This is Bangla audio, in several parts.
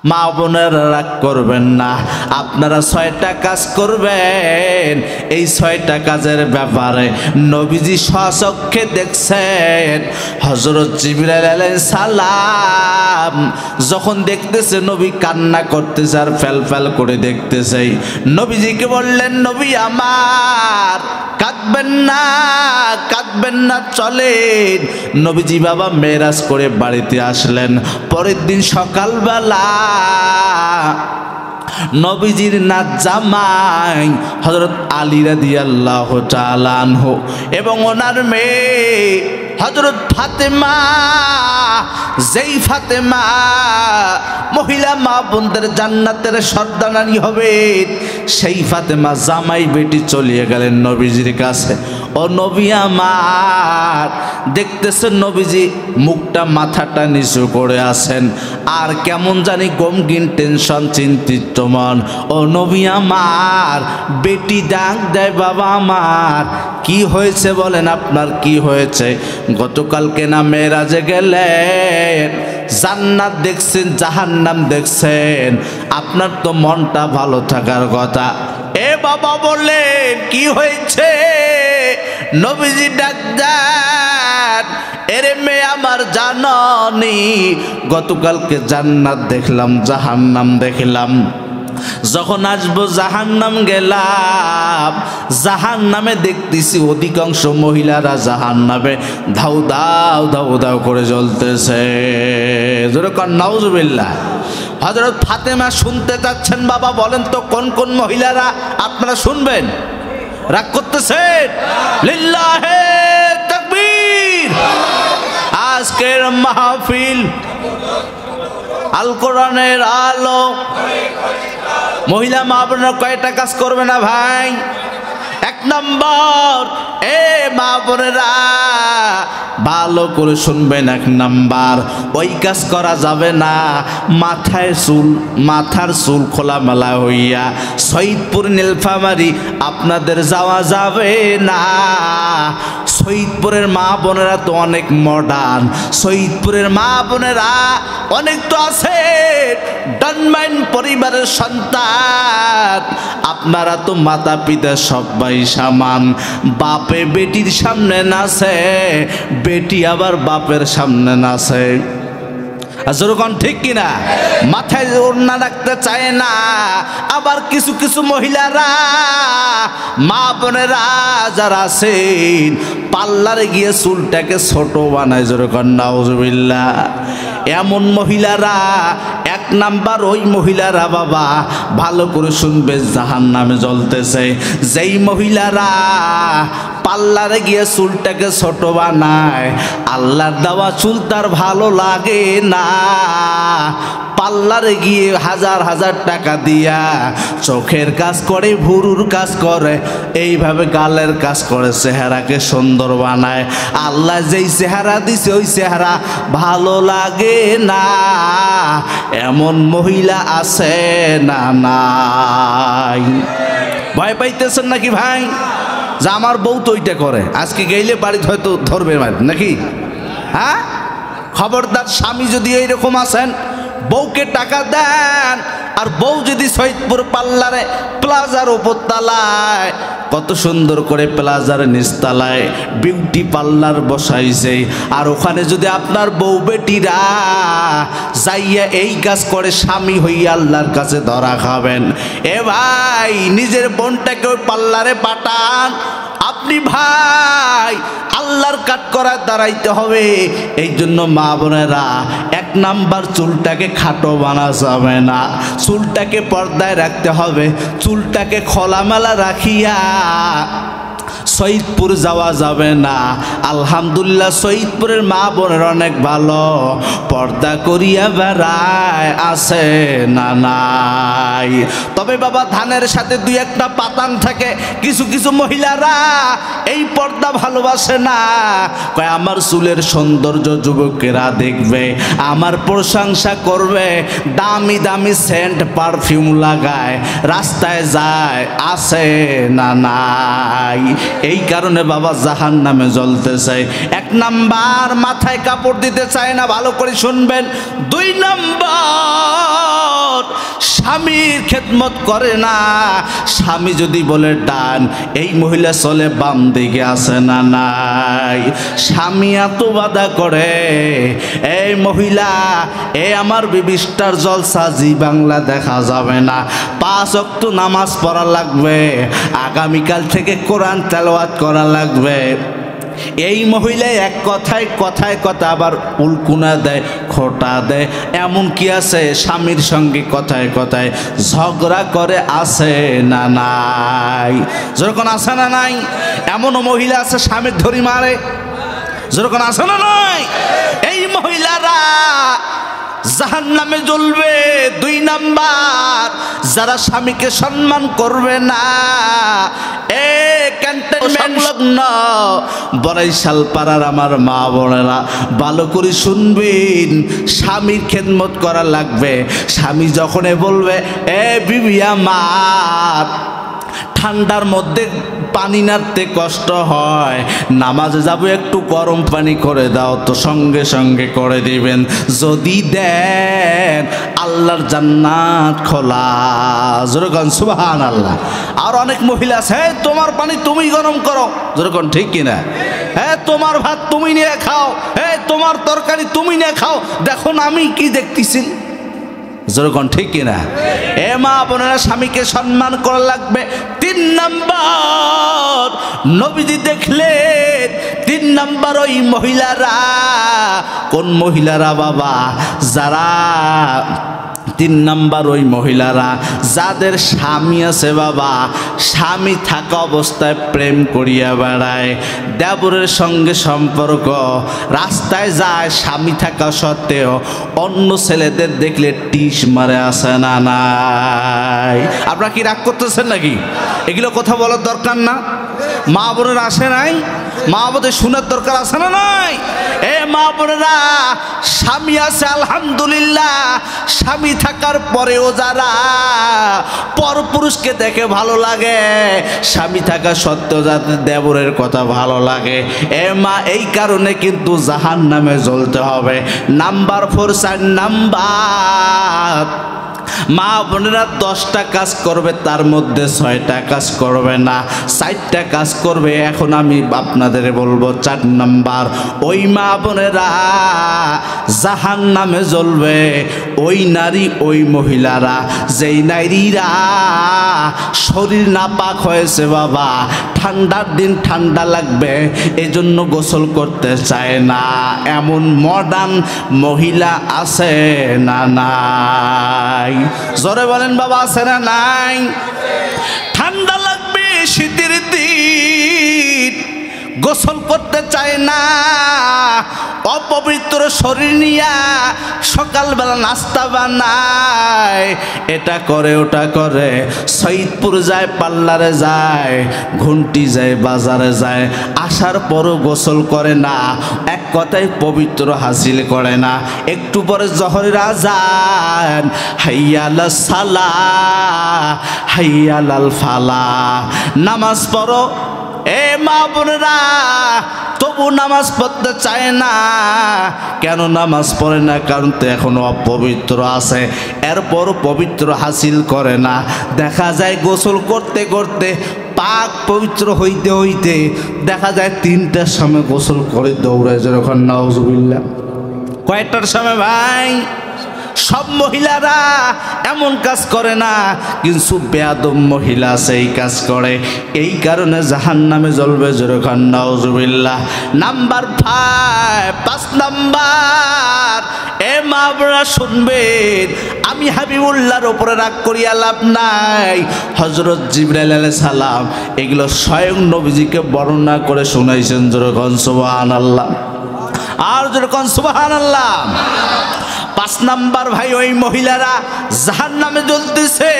মা বোনেরা রাগ করবেন না, আপনারা 6টা কাজ করবেন। এই 6টা কাজের ব্যাপারে নবীজি স্বচক্ষে দেখছেন। হযরত জিবরাইল আলাইহিস সালাম যখন দেখতেছে নবী কান্না করতেছে আর ফেলফেল করে দেখতেছে, নবীজিকে বললেন, নবী আমার কাঁদবেন না, কাঁদবেন না, চলেন। নবীজি বাবা মেরাজ করে বাড়িতে আসলেন। পরের দিন সকালবেলা নবীজির নাত জামাই হযরত আলী রাদিয়াল্লাহু তাআলা আনহু এবং ওনার মেয়ে হযরত ফাতেমা, যেই ফাতেমা মহিলা মা বোনদের জান্নাতের সর্দানারী হবে, সেই ফাতেমা জামাই বেটি চলিয়ে গেলেন নবীজির কাছে। ও নবী আমার, দেখতেছেন নবীজি মুখটা মাথাটা নিচু করে আছেন আর কেমন জানি গমগিন টেনশন চিন্তিত মন। ও নবী আমার, বেটি ডাক দেয়, বাবা আমার কি হয়েছে বলেন, আপনার কি হয়েছে? গতকালকে না মেরাজে গেলেন, জান্নাত দেখছেন, জাহান্নাম দেখছেন, আপনার তো মনটা ভালো থাকার কথা। এ বাবা বললেন, কি হয়েছে? নবীজি ডাক দেন, এরে মেয়ে আমার, জাননি গতকালকে জান্নাত দেখলাম, জাহান্নাম দেখলাম। যখন আসবো জাহান্নাম গেলাম, জাহান্নামে দেখতেছি অধিকাংশ মহিলারা জাহান্নামে ধাউ দাও ধাউ দাও করে জ্বলতেছে। যেরকম নাউজুবিল্লাহ। হযরত ফাতেমা শুনতে চাচ্ছেন, বাবা বলেন তো কোন কোন মহিলারা? আপনারা শুনবেন, রাগ করতেছেন? লিল্লাহে তাকবীর। আজকের মাহফিল আল কোরআনের আলো। মহিলা মা বোনেরা কয়টা কাজ করবে না ভাই? 1 নম্বর, এ মা বোনেরা ভালো করে শুনবেন, 1 নম্বর, ওই কাজ করা যাবে না মাথার চুল খোলামেলা হইয়া সৈয়দপুর নীলফামারী আপনাদের যাওয়া যাবে না। সৈয়দপুরের মা বোনেরা তো অনেক মডার্ন, সৈয়দপুরের মা বোনেরা অনেক তো আছে ডানমাইন পরিবারের সন্তান। আপনারা তো মাতা পিতা সবাই সমান, বাপে বেটির সামনে নাচে, বেটি আবার বাপের সামনে নাচে। যেরকম ঠিক কিনা? মাথায় ওড়না রাখতে চায় না। আবার কিছু কিছু মহিলারা মা বোনেরা যারা আছেন, পার্লারে গিয়ে চুলটাকে ছোট বানায়। যেরকম নাউজুবিল্লাহ। এমন মহিলারা 1 নাম্বার, ওই মহিলারা বাবা ভালো করে শুনবে, জাহান্নামে জ্বলতেছে। যেই মহিলারা পার্লারে গিয়ে চুলটাকে ছোট বানায়, আল্লাহর দেওয়া চুল তার ভালো লাগে না। পার্লারে গিয়ে হাজার হাজার টাকা দিয়া চোখের কাজ করে, ভুরুর কাজ করে, এইভাবে গালের কাজ করে, চেহারাকে সুন্দর বানায়। আল্লাহ যেই চেহারা দিছে ওই চেহারা ভালো লাগে না। এমন মহিলা আছে না নাই? ভয় পাইতেছেন নাকি ভাই? যে আমার বউ তো ওইটা করে, আজকে গেলে বাড়িতে হয়তো ধরবে নাকি? হ্যাঁ, খবরদার। স্বামী যদি এইরকম আছেন, বউকে টাকা দেন, আর বউ যদি সৈয়দপুর পার্লারে প্লাজার উপরতলায়, কত সুন্দর করে প্লাজার নিচতলায় বিউটি পার্লার বসাইছে, আর ওখানে যদি আপনার বউ বেটিরা যাইয়া এই কাজ করে, স্বামী হইয়া আল্লাহর কাছে ধরা খাবেন। এ ভাই, নিজের বোনটাকে ওই পার্লারে পাঠান। আপনি ভাই আল্লাহর কাট করার দাঁড়াইতে হবে। এই জন্য মা বোনেরা 1 নাম্বার, চুলটাকে খাটো বানা যাবে না, চুলটাকে পর্দায় রাখতে হবে। চুলটাকে খোলামেলা রাখিয়া সৈয়দপুর যাওয়া যাবে না। আলহামদুলিল্লাহ, সৈয়দপুরের মা বোনের অনেক ভালো, পর্দা করিয়া বেড়ায়, আছে না নাই? তবে বাবা ধানের সাথে 2-1টা পাতান থাকে। কিছু কিছু মহিলারা এই পর্দা ভালোবাসে না, কয় আমার চুলের সৌন্দর্য যুবকেরা দেখবে, আমার প্রশংসা করবে, দামি দামি সেন্ট পারফিউম লাগায়, রাস্তায় যায়, আছে না নাই? এই কারণে বাবা জাহান্নামে জ্বলতেছে। 1 নাম্বার, মাথায় কাপড় দিতে চায় না। ভালো করে শুনবেন। 2 নাম্বার, স্বামীর খেদমত করে না। স্বামী যদি বলে ডান, এই মহিলা চলে বাম দিকে, আছে না নাই? স্বামী এত বাধা করে, এই মহিলা, আমার বিবি স্টার জলসা জি বাংলা দেখা যাবে না, 5 ওয়াক্ত নামাজ পড়া লাগবে, আগামীকাল থেকে কোরআন তেলাওয়াত করা লাগবে। এই মহিলা এক কথায় কথায় কথা আবার উল্কুনা দেয়, খোটা দেয়। এমন কি আছে স্বামীর সঙ্গে কথায় কথায় ঝগড়া করে, আছে না নাই? যেরকম আছে না নাই? এমনও মহিলা আছে স্বামীর ধরি মারে, যেরকম আছে না নাই? এই মহিলারা জাহান্নামে জ্বলবে। 2 নাম্বার, যারা স্বামীকে সম্মান করবে না। সংলগ্ন বরাইশাল পাড়ার আমার মা বোনেরা ভালো করে শুনবেন, স্বামীর খেদমত করা লাগবে। স্বামী যখন বলবে, বিবি আমার ঠান্ডার মধ্যে পানি নাড়তে কষ্ট হয়, নামাজে যাবো, একটু গরম পানি করে দাও, তো সঙ্গে সঙ্গে করে দিবেন। যদি দেন, আল্লাহর জান্নাত খোলা। যেরকম সুবহানাল্লাহ। আর অনেক মহিলা আছে, তোমার পানি তুমি গরম করো, যেরকম ঠিক কিনা? তোমার ভাত তুমি নিয়ে খাও, তোমার তরকারি তুমি নিয়ে খাও, দেখো না আমি কি দেখতেছি, যেরকম ঠিক কিনা? মা বোনেরা, স্বামীকে সম্মান করা লাগবে। 3 নাম্বার, নবীজি দেখলেন 3 নাম্বার ওই মহিলারা। কোন মহিলারা বাবা? যারা 3 নাম্বার ওই মহিলারা যাদের স্বামী আছে বাবা, স্বামী থাকা অবস্থায় প্রেম করিয়া বেড়ায়, দেবরের সঙ্গে সম্পর্ক, রাস্তায় যায়, স্বামী থাকা সত্ত্বেও অন্য ছেলেদের দেখলে টিস মারে, আসে না নাই? আপনারা কি রাগ করতেছেন নাকি? এগুলো কথা বলার দরকার না? মা বোনের আসে নাই? মা বোনের শোনার দরকার আছে না নাই? মা বোনেরা, স্বামী আছে আলহামদুলিল্লাহ, স্বামী থাকার পরেও যারা পরপুরুষকে দেখে ভালো লাগে, স্বামী থাকা সত্ত্বেও যাদের দেবরের কথা ভালো লাগে, মা, এই কারণে কিন্তু জাহান্নামে জ্বলতে হবে। নাম্বার 4, 4 নাম্বার, মা বোনেরা 10টা কাজ করবে, তার মধ্যে 6টা কাজ করবে না, 4টা কাজ করবে। এখন আমি আপনাদের বলবো 4 নাম্বার, ওই মা বোনেরা জাহান্নামে জ্বলবে। ওই নারী, ওই মহিলারা, যেই নারীরা শরীর নাপাক হয়েছে বাবা, ঠান্ডার দিন ঠান্ডা লাগবে, এজন্য গোসল করতে চায় না, এমন মডার্ন মহিলা আছে না নাই? জোরে বলেন বাবা, আছে না নাই? ঠান্ডা লাগবে, শীতের দিন, গোসল করতে চায় না, অপবিত্র শরীর নিয়া সকালবেলা নাস্তা বানায়, এটা করে ওটা করে, সৈয়দপুর যায়, পার্লারে যায়, ঘুন্টি যায়, বাজারে যায়, আসার পরও গোসল করে না, এক কথায় পবিত্র হাসিল করে না। একটু পরে জোহরের আযান, হাইয়া আলাস সালাহ, হাইয়া আলাল ফালাহ, নামাজ পড়ো। মা বোনেরা, তবু নামাজ পড়তে চায় না। কেন নামাজ পড়ে না? কারণ তো এখনো অপবিত্র আছে, এরপর পবিত্র হাসিল করে না। দেখা যায় গোসল করতে করতে, পাক পবিত্র হইতে হইতে দেখা যায় 3টার সময় গোসল করে দৌড়ায়, যখন নাউজুবিল্লাহ। কয়টার সময় ভাই? সব মহিলারা এমন কাজ করে না, কিন্তু বেয়াদব মহিলা সেই কাজ করে, এই কারণে জাহান্নামে জ্বলবে, যখন নাউজুবিল্লাহ। নাম্বার 5 নাম্বার, মা বোনেরা শুনবেন, আমি হাবিবুল্লাহর উপরে রাগ করিয়া লাভ নাই। হযরত জিবরাইল আলাইহিস সালাম এগুলো স্বয়ং নবীজিকে বর্ণনা করে শুনাইছেন, যখন সুবহানাল্লাহ। আর যখন সুবহানাল্লাহ। 5 নাম্বার ভাই, ওই মহিলারা জাহান্নামে জ্বলতেছে,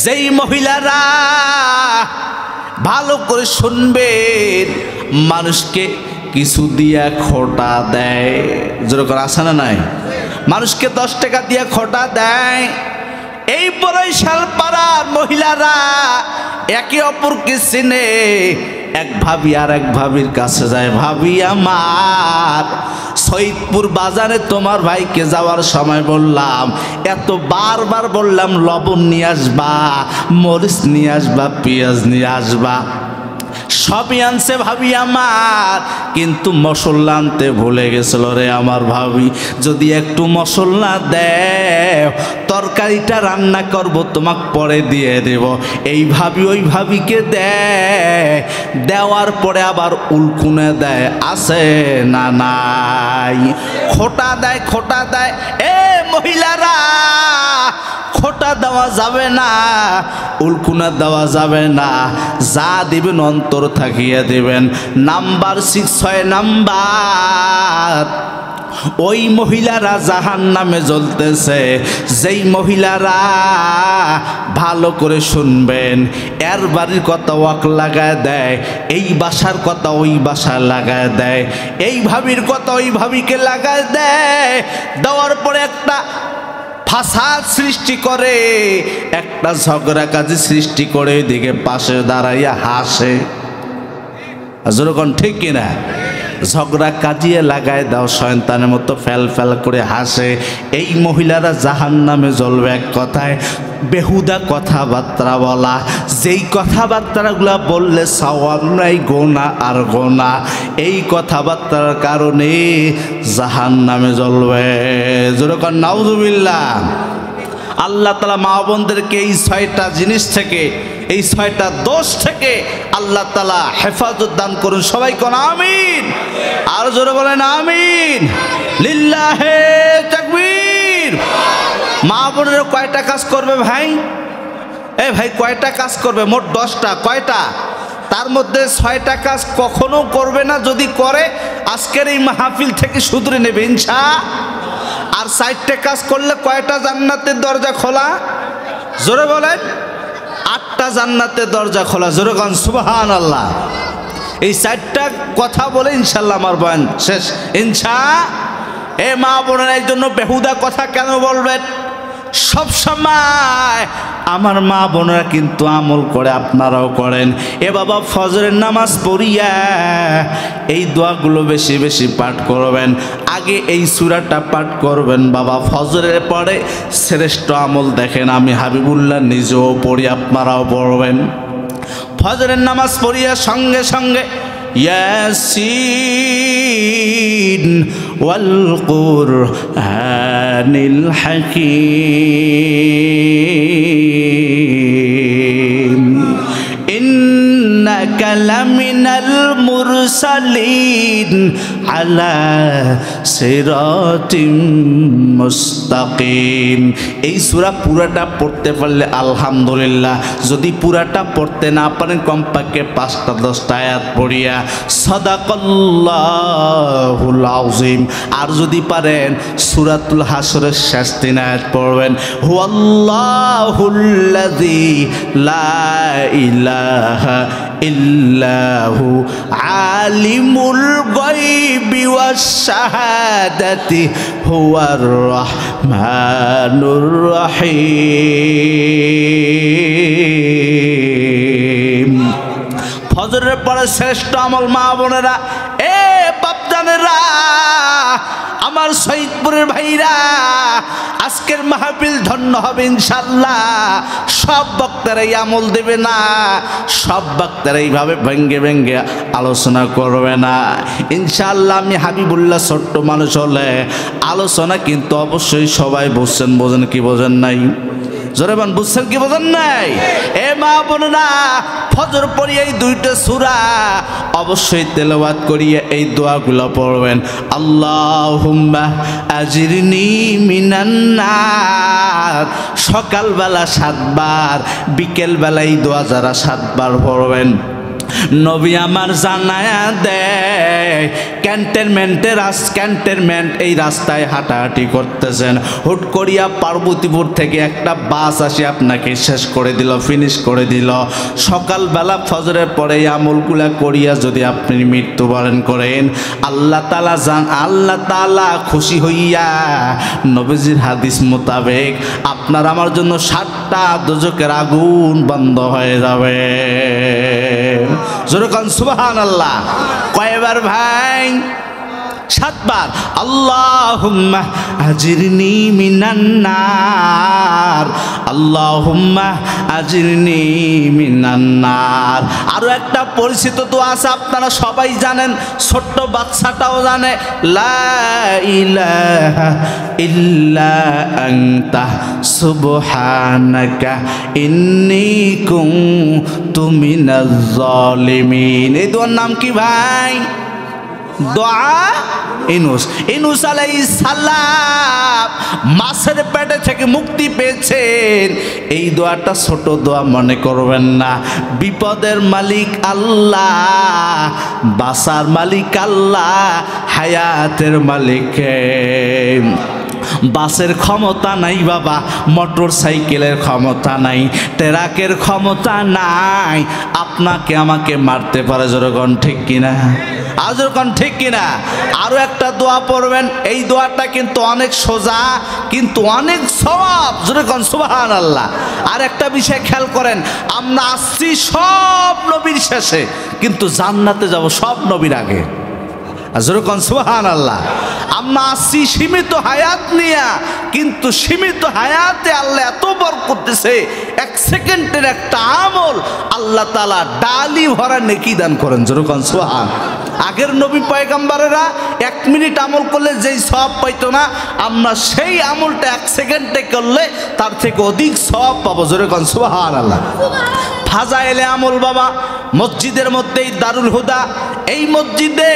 যেই মহিলারা, ভালো করে শুনবেন, মানুষকে কিছু দিয়া খোটা দেয়, যেরকম আছে না নাই? মানুষকে 10 টাকা দিয়ে খোটা দেয়। এই বরাইশাল পাড়ার মহিলারা একে অপরকে চিনে, এক ভাবি আর এক ভাবির কাছে যায়, ভাবি আমার সৈয়দপুর বাজারে তোমার ভাইকে যাওয়ার সময় বললাম, এত বারবার বললাম লবণ নিয়ে আসবা, মরিচ নিয়ে আসবা, পেঁয়াজ নিয়ে আসবা, সবই আনছে ভাবি আমার, কিন্তু মশলা আনতে ভুলে গেছিল রে আমার ভাবি। যদি একটু মশলা দেও তরকারিটা রান্না করব, তোমাকে পরে দিয়ে দেব। এই ভাবি ওই ভাবিকে দেওয়ার পরে আবার উল্কুনে দেয়, আছে না নাই, খোটা দেয়, খোটা দেয়। এ মহিলারা, খোটা দেওয়া যাবে না, উল্কুনা দেওয়া যাবে না, যা দিবেন অন্তর থাকিয়ে দিবেন। নাম্বার 6 নাম্বার, ওই মহিলারা জাহান্নামে জ্বলতেছে। যেই মহিলারা, ভালো করে শুনবেন, এর বাড়ির কথা ওয়াক লাগায় দেয়, এই বাসার কথা ওই বাসায় লাগায় দেয়, এই ভাবির কথা ওই ভাবিকে লাগায় দেয়, দেওয়ার পরে একটা ফাসাদ সৃষ্টি করে, একটা ঝগড়া কাজে সৃষ্টি করে, এদিকে পাশে দাঁড়াইয়া হাসে। যেরকম ঠিক কিনা? ঝগড়া কাজিয়ে লাগায় দাও, শয়তানের মতো ফেল ফেল করে হাসে। এই মহিলারা জাহান্নামে জ্বলবে। এক কথায় বেহুদা কথাবার্তা বলা, যেই কথাবার্তাগুলা বললে সওয়াব নাই, গোনা আর গোনা, এই কথাবার্তার কারণে জাহান্নামে জ্বলবে। যেরকম নাউজুবিল্লাহ। আল্লাহ তাআলা মা বোনদেরকে এই 6টা জিনিস থেকে, এই 6টা দোষ থেকে আল্লাহ তাআলা হেফাজত দান করুন। সবাই কোন আমিন। আর জোরে বলেন আমিন। লিল্লাহে তাকবীর। মা বোনেরা কয়টা কাজ করবে ভাই? এ ভাই, কয়টা কাজ করবে? মোট 10টা। কয়টা? তার মধ্যে 6টা কাজ কখনো করবে না, যদি করে আজকের এই মাহফিল থেকে শুধরে নেবে ইনশাআল্লাহ। আর 4টা কাজ করলে কয়টা জান্নাতের দরজা খোলা? জোরে বলেন। 8টা জান্নাতের দরজা খোলা। জোরে গান সুবহানাল্লাহ। এই 4টা কথা বলে ইনশাআল্লাহ আমার বয়ান শেষ ইনশাআল্লাহ। এ মা বোনেরা, এই জন্য বেহুদা কথা কেন বলবেন? সব সময় আমার মা বোনেরা কিন্তু আমল করে, আপনারাও করেন। এ বাবা, ফজরের নামাজ পড়িয়া এই দোয়াগুলো বেশি বেশি পাঠ করবেন। আগে এই সূরাটা পাঠ করবেন বাবা, ফজরের পরে শ্রেষ্ঠ আমল দেখেন। আমি হাবিবুল্লাহ নিজেও পড়ি, আপনারাও পড়বেন। ফজরের নামাজ পড়িয়া সঙ্গে সঙ্গে ইয়াসিন ওয়াল কুরআনিল হাকীম ইন্নাকা লামিনাল মুরসালিন আলা সিরাতিম মুস্তাকিম। এই সূরা পুরাটা পড়তে পারলে আলহামদুলিল্লাহ। যদি পুরাটা পড়তে না পারেন, কমপক্ষে 5টা 10টা আয়াত পড়িয়া সাদাকাল্লাহুল আযীম। আর যদি পারেন সূরাতুল হাসরের শেষ 3 আয়াত পড়বেন, হুয়াল্লাহুল্লাযী লা ইলাহা ইল্লাহু আলিমুল গায়বি ওয়াশ শাহাদাতি হুয়ার রাহমানুর রহিম। ফজরের পরে শ্রেষ্ঠ আমল মা বোনেরা, এ বাপজানেরা, আমার সৈয়দপুরের ভাইরা, আজকের মাহফিল ধন্য হবে ইনশাআল্লাহ। সব বক্তারা এই আমল দেবে না, সব বক্তারা এইভাবে ভেঙ্গে ভেঙ্গে আলোচনা করবে না ইনশাআল্লাহ। আমি হাবিবুল্লাহ ছোট্ট মানুষ হলে আলোচনা কিন্তু অবশ্যই সবাই বুঝছেন। বোঝেন কি বোঝেন নাই? জোরে বলেন, বুঝছেন কি বোঝেন নাই? এ মা বোনেরা, ফজর পড়িয়ে এই 2টা সূরা অবশ্যই তেলাওয়াত করিয়ে এই দোয়াগুলো পড়বেন। আল্লাহুম্মা আজিরনি মিনান নার। সকালবেলা 7 বার, বিকেলবেলা এই দোয়া যারা 7 বার পড়বেন, নবী আমার জানায়া দেয়, ক্যান্টনমেন্ট এই রাস্তায় হাঁটাহাঁটি করতেছেন, হুট করিয়া পার্বতীপুর থেকে একটা বাস আসে আপনাকে শেষ করে দিল, ফিনিশ করে দিল। সকালবেলা ফজরের পরে এই আমলগুলা করিয়া যদি আপনি মৃত্যুবরণ করেন, আল্লাহ তাআলা খুশি হইয়া নবীজির হাদিস মোতাবেক আপনার আমার জন্য 7টা দোজখের আগুন বন্ধ হয়ে যাবে। জোরে কোন সুবহানাল্লাহ। কয়বার ভাই? 7 বার আল্লাহুম্মা আজিরনি মিনান নার, আল্লাহুম্মা আজিরনি মিনান নার। আরো একটা পরিচিত দোয়া আছে, আপনারা সবাই জানেন, ছোট্ট বাচ্চাটাও জানে, লা ইলাহা ইল্লা আনতা সুবহানাকা ইন্নী কুনতু মিনাজ জালিমিন। এই দোয়ার নাম কি ভাই? দোয়া ইউনূস। ইউনূস আলাইহিস সালাম মাছের পেটে থেকে মুক্তি পেয়েছেন। এই দোয়াটা ছোট দোয়া মনে করবেন না। বিপদের মালিক আল্লাহ, বাসার মালিক আল্লাহ, হায়াতের মালিক কে? বাসের ক্ষমতা নাই বাবা, মোটর সাইকেলের ক্ষমতা নাই, ট্রাকের ক্ষমতা নাই, আপনাকে আমাকে মারতে পারে। যেরকম ঠিক কিনা? আজরকম ঠিক কিনা? আরো একটা দোয়া পড়বেন, এই দোয়াটা কিন্তু অনেক সোজা কিন্তু অনেক সওয়াব। যেরকম সুবহানাল্লাহ। আর একটা বিষয় খেয়াল করেন, আমরা আসছি সব নবীর শেষে, কিন্তু জান্নাতে যাব সব নবীর আগে। যেরকম সুবহানাল্লাহ। আমরা আসছি সীমিত হায়াত নিয়ে, কিন্তু সীমিত হায়াতে আল্লাহ এত বরকত দিছে, 1 সেকেন্ডের একটা আমল আল্লাহ তাআলা ডালি ভরা নেকি দান করেন। যেরকম সুবহান। আগের নবী পয়গম্বরেরা 1 মিনিট আমল করলে যেই সওয়াব পাইতো না, আমরা সেই আমলটা 1 সেকেন্ডে করলে তার থেকে অধিক সওয়াব পাবো। যেরকম সুবহানাল্লাহ। ফাজাইলে আমল বাবা, মসজিদের মধ্যেই দারুল হুদা, এই মসজিদে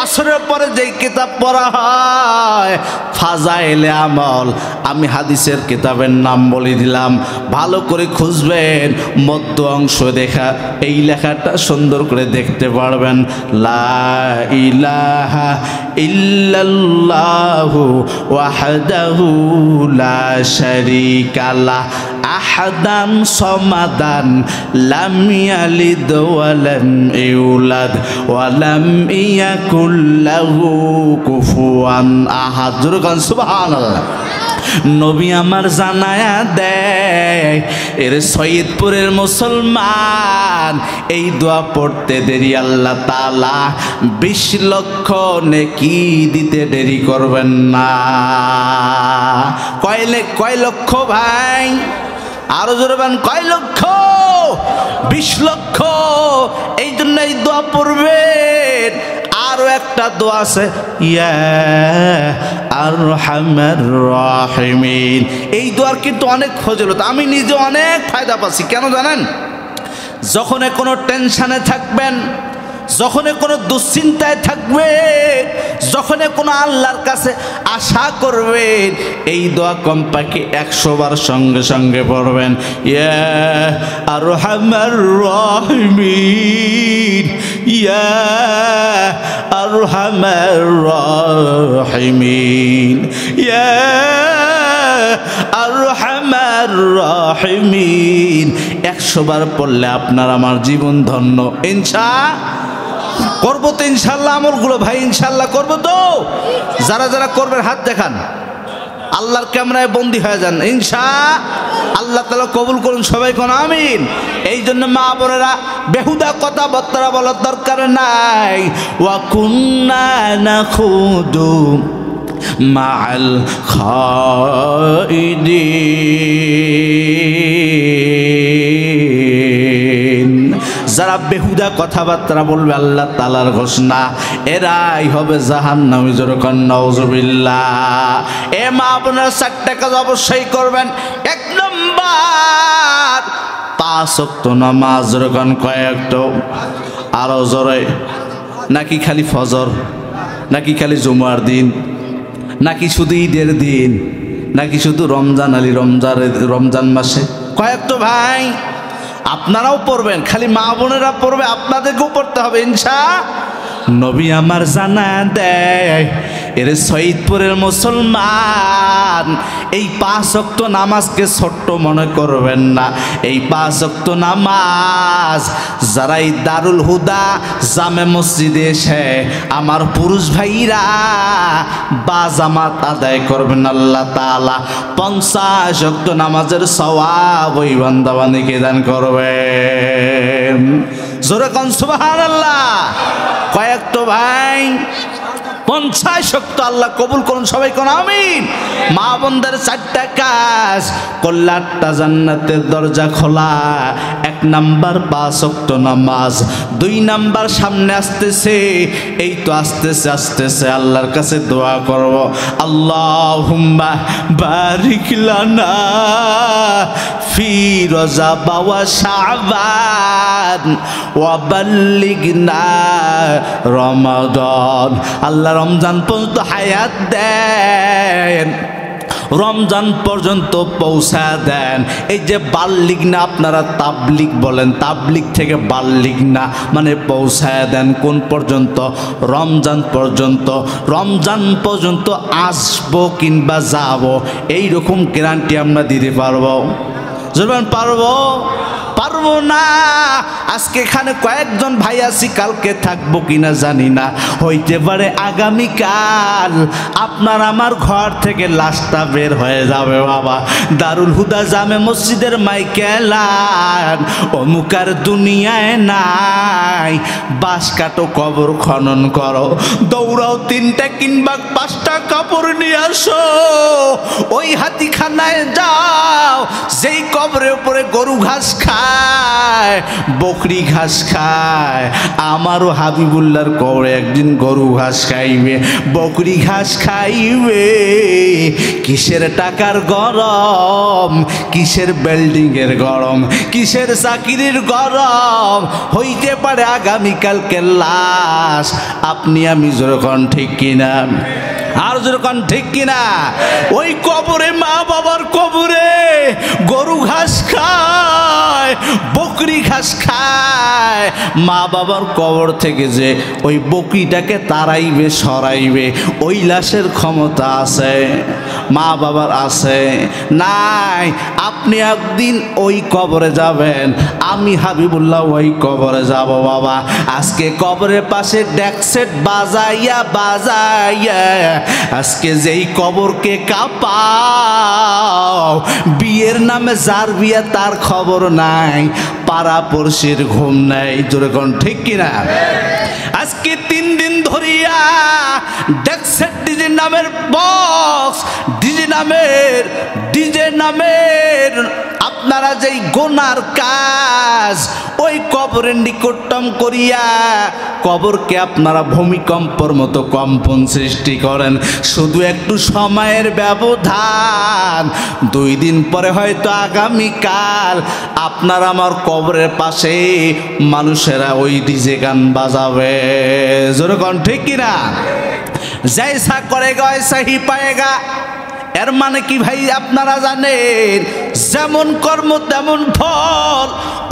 আসরের পরে যেই কিতাব পড়া হয় ফাজাইলে আমল, আমি হাদিসের কিতাবের নাম বলে দিলাম, ভালো করে খুঁজবেন, মধ্য অংশ দেখা এই লেখাটা সুন্দর করে দেখতে পারবেন। লা ইলাহা ইল্লাল্লাহু ওয়াহদাহু লা শারীকা লাহ আহাদান সমাদান লাম ইয়ালিদ ওয়া লাম ইউলাদ ওয়া লাম ইয়াকুল লাহু কুফুয়ান আহাদ। সুবহানাল্লাহ। নবী আমার জানায়া দেয়, এর সৈয়দপুরের মুসলমান, এই দোয়া পড়তে দেরি আল্লাহ তাআলা 20 লক্ষ নেকি দিতে দেরি করবেন না। কয় লক্ষ ভাই? আরো জোরে বলেন, কয় লক্ষ? 20 লক্ষ। এই জন্য এই দোয়া পড়বেন। আরো একটা দোয়া আছে, ইয়া আরহামার রাহিমিন। এই দোয়ার কিন্তু অনেক ফজিলত, আমি নিজে অনেক ফায়দা পাচ্ছি। কেন জানেন? যখন কোনো টেনশনে থাকবেন, যখন কোনো দুশ্চিন্তায় থাকবেন, যখন কোনো আল্লাহর কাছে আশা করবেন, এই দোয়া কমপক্ষে 100 বার সঙ্গে সঙ্গে পড়বেন। ইয়া আরহামার রাহিমিন, ইয়া আরহামার রাহিমিন, ইয়া আরহামার রাহিমিন। 100 বার পড়লে আপনার আমার জীবন ধন্য। করবো তো ইনশাল্লাহ আমলগুলো ভাই, ইনশাল্লাহ করবো তো। যারা যারা করবেন হাত দেখান, আল্লাহর ক্যামেরায় বন্দী হয়ে যান। আল্লাহ তাআলা কবুল করুন। সবাই কোন আমিন। এই জন্য মা বোনেরা বেহুদা কথাবার্তা বলার দরকার নাই। ওয়া কুন্না নাখুদু মাআল খাইদিন। যারা বেহুদা কথাবার্তা বলবে, আল্লাহ তাআলার ঘোষণা, এরাই হবে জাহান্নামী। যেরকম নাউজুবিল্লাহ। এ মা আপনারা 4টা কাজ অবশ্যই করবেন। 1 নম্বর 5 ওয়াক্ত নামাজ। যেরকম কয়েকট? আরো জোরে। নাকি খালি ফজর, নাকি খালি জুমার দিন, নাকি শুধু ঈদের দিন, নাকি শুধু রমজান রমজান মাসে? কয়েকট ভাই? আপনারাও পড়বেন, খালি মা বোনেরা পড়বে, আপনাদেরকেও পড়তে হবে নবী আমার জানা দেয়, এর সৈয়দপুরের মুসলমান, এই 5 ওয়াক্ত নামাজকে ছোট্ট মনে করবেন না। এই 5 ওয়াক্ত নামাজ যারা এই দারুল হুদা জামে মসজিদে এসে আমার পুরুষ ভাইরা বা জামাত আদায় করবেন, আল্লাহ তাআলা 50 ওয়াক্ত নামাজের সওয়াব ওই বান্দাবান্দিকে দান করবেন। জোরে কোন সুবহানাল্লাহ। কয়েক তো ভাই? 50 ওয়াক্ত আল্লাহ কবুল করুন, সবাই কোন আমিন। মা বোনদের 4টা কাজ করলে 8টা জান্নাতের দরজা খোলা। 1 নাম্বার 5 ওয়াক্ত নামাজ, 2 নাম্বার সামনে আসতেছে, এই তো আসতেছে আল্লাহর কাছে দোয়া করব, আল্লাহুম্মা বারিক লানা ফি রজব ওয়া শাবান ওয়া বাল্লিগনা রমাদান। আল্লাহ রমজান পর্যন্ত হায়াত দেন, রমজান পর্যন্ত পৌঁছা দেন। এই যে বাল্লিগ না, আপনারা তাবলিগ বলেন, তাবলিগ থেকে বাল্লিগ না মানে পৌঁছায় দেন কোন পর্যন্ত? রমজান পর্যন্ত। রমজান পর্যন্ত আসবো কিংবা যাবো, এইরকম গ্যারান্টি আমরা দিতে পারবো? জরুর পারবো? পারবো না। আজকে এখানে কয়েকজন ভাই আছি, কালকে থাকবো কিনা জানি না, হইতে পারে আগামীকাল আপনার আমার ঘর থেকে লাশটা বের হয়ে যাবে। বাবা দারুল হুদা জামে মসজিদের মাইকেলান অমুকার দুনিয়ায় নাই, বাঁশ কাটো কবর খনন করো, দৌড়াও 3টা কিংবা 5টা কাপড় নিয়ে আসো, ওই হাতিখানায় যাও যেই কবরের উপরে গরু ঘাস খায়, বকরি ঘাস খায়। আমারও হাবিবুল্লাহর কবরে একদিন গরু ঘাস খাইবে, বকরি ঘাস খাইবে। কিসের টাকার গরম, কিসের বিল্ডিং এর গরম, কিসের চাকরির গরম, হইতে পারে আগামীকালকে লাশ। আপনি আমি যখন ঠিক কিনা, আর যখন ঠিক কিনা, ওই কবরে মা বাবার কবরে গরু ঘাস খায়, বকরি ঘাস খায়। মা বাবার কবর থেকে যে ওই বকরিটাকে তাড়াইবে সরাইবে, ওই লাশের ক্ষমতা আছে? মা বাবার আছে? নাই। আপনি একদিন ওই কবরে যাবেন, আমি হাবিবুল্লাহ ওই কবরে যাব। বাবা আজকে কবরের পাশে ডেকসেট বাজাইয়া বাজাইয়া আজকে যেই কবরকে কাঁপাও, বিয়ের নামে যার বিয়ে তার খবর নাই, পাড়া পড়শির ঘুম নাই। জোরে কোন ঠিক কিনা? আজকে 3 দিন ধরিয়া ডেকসেট ডিজে নামের বক্স, ডিজে নামের আপনারা যেই গোনার কাজ, ওই কবরের নিকটতম করিয়া কবরকে আপনারা ভূমিকম্পর মতো কম্পন সৃষ্টি করেন। শুধু একটু সময়ের ব্যবধান, 2 দিন পরে হয়তো আগামীকাল আপনার আমার কবরের পাশে মানুষেরা ওই ডিজে গান বাজাবে। যেরকম ঠিক কিনা? জৈসা করেগা ওইসা হি পায়েগা। এর মানে কি ভাই আপনারা জানেন? যেমন কর্ম তেমন ফল।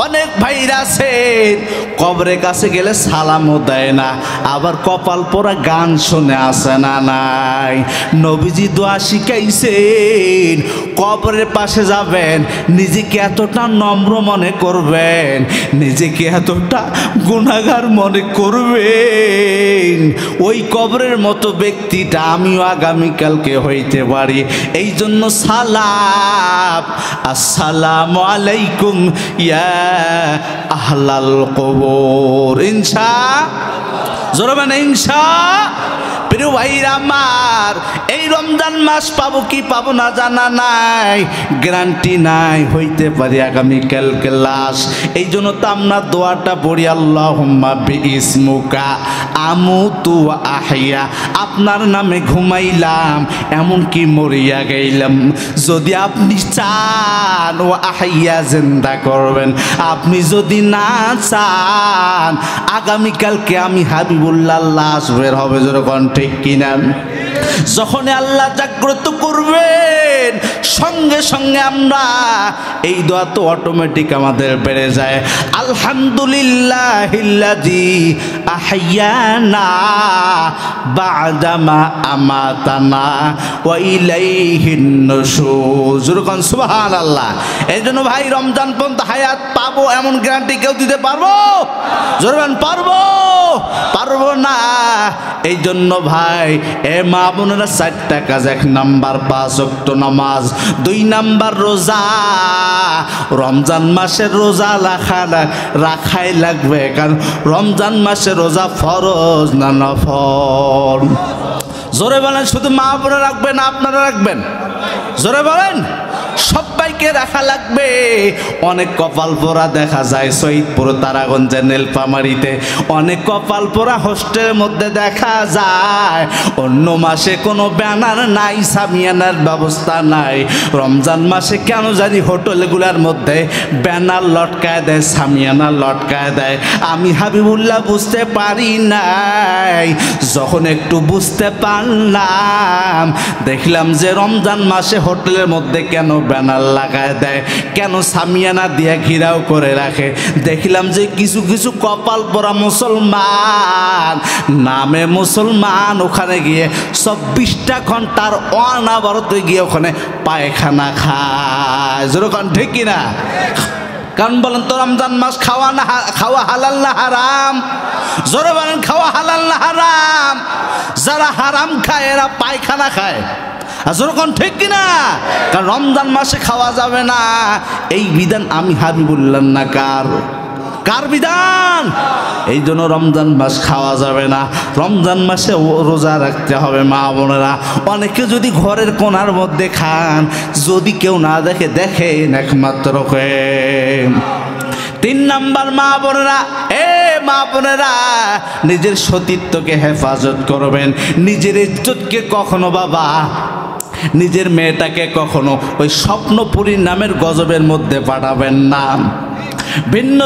অনেক ভাইরা আছেন কবরের কাছে গেলে সালামও দেয় না, আবার কপাল পোড়া গান শুনে আসে না নাই। নবীজি দোয়া শিখাইছেন, কবরের পাশে যাবেন, নিজেকে এতটা নম্র মনে করবেন, নিজেকে এতটা গুনাহগার মনে করবেন, ওই কবরের মতো ব্যক্তিটা আমিও আগামীকালকে হইতে পারি। এই জন্য সালাম, আসসালামু আলাইকুম ইয়া আহলাল কবর। জোরে মানে ইনশা। প্রিয় ভাইরা আমার, এই রমজান মাস পাবো কি পাবো না জানা নাই, গ্যারান্টি নাই, হইতে পারে আগামীকালকে লাশ। এই জন্য তো আমরা দোয়াটা পড়ি, আল্লাহুম্মা বিইসমুকা আমুতু ওয়া আহইয়া। আপনার নামে ঘুমাইলাম, এমনকি মরিয়া গেলাম। যদি আপনি চান ও আহইয়া জিন্দা করবেন, আপনি যদি না চান আগামীকালকে আমি হাবিবুল্লাহ লাশ বের হবে। যেরকম ঠিক কিনা? যখন আল্লাহ জাগ্রত করবেন, সঙ্গে সঙ্গে আমরা এই দোয়া তো অটোমেটিক আমাদের বেড়ে যায়। আলহামদুলিল্লাহিল্লাযী আহইয়ানা বা'দামা আমাতানা ওয়া ইলাইহিন নুশুর। যখন সুবহানাল্লাহ। এই জন্য ভাই রমজান পর্যন্ত হায়াত পাবো এমন গ্যারান্টি কেউ দিতে পারবো? জোরবান পারবো? পারবো না। এই জন্য ভাই এ মা বোনেরা 4টা কাজ। 1 নাম্বার 5 ওয়াক্ত নামাজ, 2 নাম্বার রোজা, রমজান মাসের রোজা রাখাই লাগবে, কারণ রমজান মাসের রোজা ফরজ না নফল? জোরে বলেন, শুধু মা বোনেরা রাখবেন, আপনারা রাখবেন? জোরে বলেন, সবাইকে রাখা লাগবে। অনেক কপাল পোড়া দেখা যায় সৈয়দপুর তারাগঞ্জের নীলফামারীতে, অনেক কপাল পোড়া হোস্টেলের মধ্যে দেখা যায়। অন্য মাসে কোনো ব্যানার নাই, সামিয়ানার ব্যবস্থা নাই, রমজান মাসে কেন জানি হোটেলগুলোর মধ্যে ব্যানার লটকায় দেয়, সামিয়ানা লটকায় দেয়। আমি হাবিবুল্লাহ বুঝতে পারি নাই, যখন একটু বুঝতে পারলাম, দেখলাম যে রমজান মাসে হোটেলের মধ্যে কেন ব্যানার লাগায় দেয়, কেন সামিয়ানা দিয়ে ঘিরাও করে রাখে। দেখলাম যে কিছু কিছু কপাল পরা মুসলমান, নামে মুসলমান, ওখানে গিয়ে 24টা ঘন্টার অনাবরতে গিয়ে ওখানে পায়খানা খায়। যেরকম ঠিক কিনা? কারণ বলেন তো, রমজান মাস খাওয়া হালাল না হারাম? জোরে বলেন, খাওয়া হালাল না হারাম? যারা হারাম খায় এরা পায়খানা খায়। যখন ঠিক কিনা? কারণ রমজান মাসে খাওয়া যাবে না, এই বিধান আমি হাবিবুল্লাহ না কার বিধান? এই জন্য রমজান মাস খাওয়া যাবে না, রমজান মাসে রোজা রাখতে হবে। মা বোনেরা, অনেকে যদি ঘরের কোণার মধ্যে খান, যদি কেউ না দেখে, দেখেন একমাত্র 3 নাম্বার মা বোনেরা, মা বোনেরা, নিজের সতীত্বকে হেফাজত করবেন। নিজের ইজ্জতকে কখনো বাবা, নিজের মেয়েটাকে কখনো ওই স্বপ্নপুরীর নামের গজবের মধ্যে পাঠাবেন না, ভিন্ন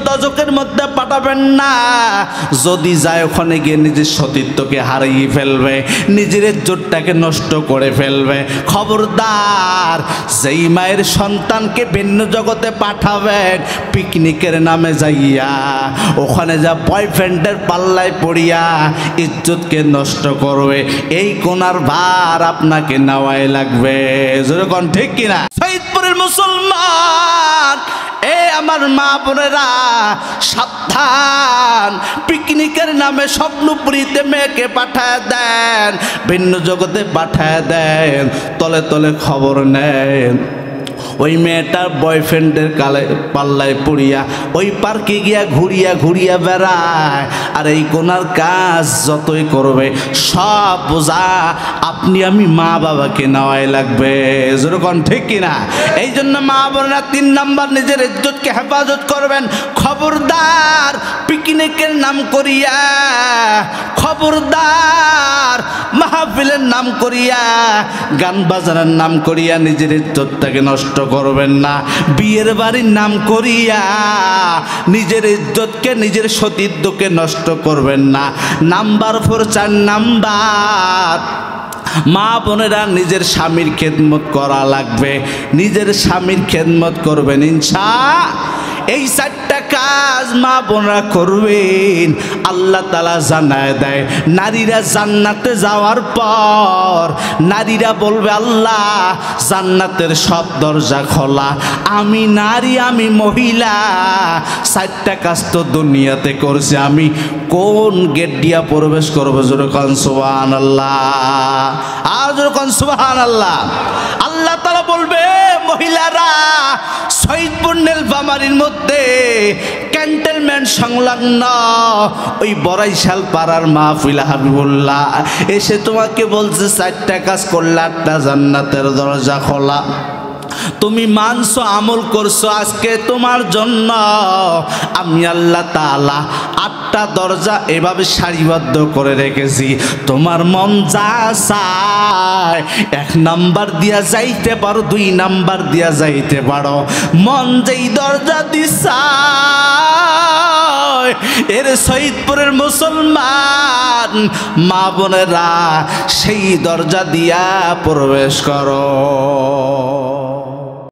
দজকের মধ্যে পাঠাবেন না। যদি যায় ওখানে গিয়ে নিজের সতীত্বকে হারিয়ে ফেলবে, নিজের ইজ্জতটাকে নষ্ট করে ফেলবে। খবরদার, যেই মায়ের সন্তানকে ভিন্ন জগতে পাঠাবেন, পিকনিকের নামে যাইয়া ওখানে যা বয়ফ্রেন্ডের পাল্লায় পড়িয়া ইজ্জতকে নষ্ট করবে, এই কোনার ভার আপনাকে নেওয়াই লাগবে। যেরকম ঠিক কিনা? সৈয়দপুরের মুসলমান, আমার মা বোনেরা, সাবধান, পিকনিকের নামে স্বপ্নপুরীতে মেয়েকে পাঠায় দেন, ভিন্ন জগতে পাঠায় দেন, তলে তলে খবর নেন। ওই মেয়েটার বয়ফ্রেন্ডের পাল্লায় পড়িয়া ওই পার্কে গিয়া ঘুরিয়া বেড়ায়, আর এই কোনার কাজ যতই করবে সব বোঝা আপনি আমি মা বাবাকে নেওয়াই লাগবে। যেরকম ঠিক কিনা? এই জন্য মা বোনেরা 3 নাম্বার নিজের ইজ্জতকে হেফাজত করবেন। খবরদার, পিকনিকের নাম করিয়া, খবরদার, মাহফিলের নাম করিয়া, গান বাজানোর নাম করিয়া নিজের ইজ্জতটাকে নষ্ট করবেন না। বিয়ের বাড়ির নাম করিয়া নিজের ইজ্জতকে, নিজের সতীত্বকে নষ্ট করবেন না। নাম্বার 4, 4 নাম্বার, মা বোনেরা, নিজের স্বামীর খেদমত করা লাগবে, নিজের স্বামীর খেদমত করবেন ইনশাআল্লাহ। এই 4টা কাজ মা বোনরা করবেন, আল্লাহ তাআলা জানায় দেয়। নারীরা জান্নাতে যাওয়ার পর নারীরা বলবে, আল্লাহ জান্নাতের সব দরজা খোলা, আমি নারী, আমি মহিলা, 4টা কাজ তো দুনিয়াতে করছে, আমি কোন গেট দিয়া প্রবেশ করবো? যেরকম সুবহানাল্লাহ, আর যেরকম সুবহানাল্লাহ। আল্লাহ তাআলা বলবে, মহিলারা, সৈয়দপুর নীলফামারীর মধ্যে ক্যান্টনমেন্ট সংলগ্ন ওই বড়াইশাল পাড়ার মাহফিল হাবিবুল্লাহ এসে তোমাকে বলছে 4টা কাজ করলে 8টা জান্নাতের দরজা খোলা। তুমি মানছো, আমল করছো, আজকে তোমার জন্য আমি আল্লাহ তাআলা 8টা দরজা এভাবে সারিবদ্ধ করে রেখেছি। তোমার মন যা চায় 1 নাম্বার দিয়া যাইতে পারো, 2 নাম্বার দিয়া যাইতে পারো। মন যেই দরজা দিছা, এর সৈয়দপুরের মুসলমান মা বোনেরা, সেই দরজা দিয়া প্রবেশ করো।